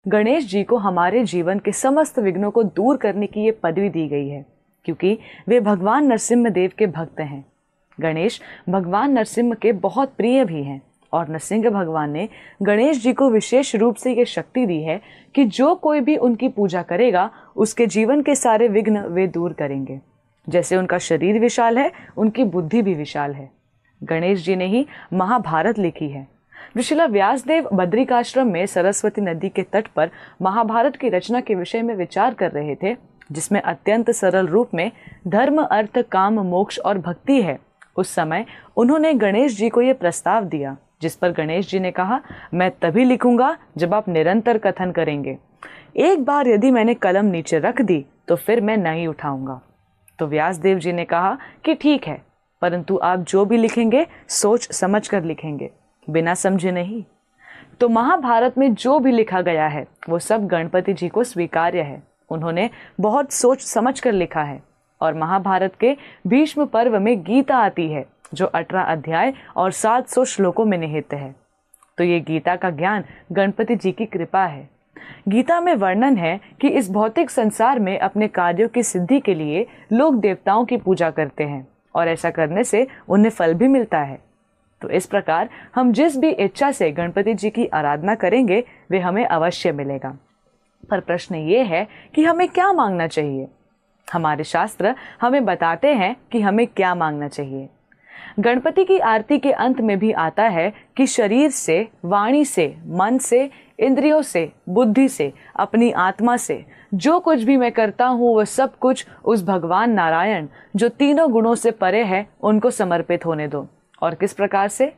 गणेश जी को हमारे जीवन के समस्त विघ्नों को दूर करने की ये पदवी दी गई है, क्योंकि वे भगवान नरसिम्हा देव के भक्त हैं। गणेश भगवान नरसिम्हा के बहुत प्रिय भी हैं और नरसिंह भगवान ने गणेश जी को विशेष रूप से ये शक्ति दी है कि जो कोई भी उनकी पूजा करेगा उसके जीवन के सारे विघ्न वे दूर करेंगे। जैसे उनका शरीर विशाल है, उनकी बुद्धि भी विशाल है। गणेश जी ने ही महाभारत लिखी है। ऋषिला व्यासदेव बद्रिकाश्रम में सरस्वती नदी के तट पर महाभारत की रचना के विषय में विचार कर रहे थे, जिसमें अत्यंत सरल रूप में धर्म, अर्थ, काम, मोक्ष और भक्ति है। उस समय उन्होंने गणेश जी को यह प्रस्ताव दिया, जिस पर गणेश जी ने कहा, मैं तभी लिखूंगा जब आप निरंतर कथन करेंगे। एक बार यदि मैंने कलम नीचे रख दी तो फिर मैं नहीं उठाऊंगा। तो व्यासदेव जी ने कहा कि ठीक है, परंतु आप जो भी लिखेंगे सोच समझ कर लिखेंगे, बिना समझे नहीं। तो महाभारत में जो भी लिखा गया है वो सब गणपति जी को स्वीकार्य है। उन्होंने बहुत सोच समझ कर लिखा है। और महाभारत के भीष्म पर्व में गीता आती है, जो 18 अध्याय और 700 श्लोकों में निहित है। तो ये गीता का ज्ञान गणपति जी की कृपा है। गीता में वर्णन है कि इस भौतिक संसार में अपने कार्यों की सिद्धि के लिए लोग देवताओं की पूजा करते हैं और ऐसा करने से उन्हें फल भी मिलता है। तो इस प्रकार हम जिस भी इच्छा से गणपति जी की आराधना करेंगे वे हमें अवश्य मिलेगा। पर प्रश्न ये है कि हमें क्या मांगना चाहिए। हमारे शास्त्र हमें बताते हैं कि हमें क्या मांगना चाहिए। गणपति की आरती के अंत में भी आता है कि शरीर से, वाणी से, मन से, इंद्रियों से, बुद्धि से, अपनी आत्मा से जो कुछ भी मैं करता हूँ वह सब कुछ उस भगवान नारायण जो तीनों गुणों से परे है उनको समर्पित होने दो। और किस प्रकार से?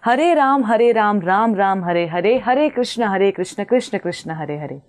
हरे राम राम राम हरे हरे, हरे कृष्ण कृष्ण कृष्ण हरे हरे।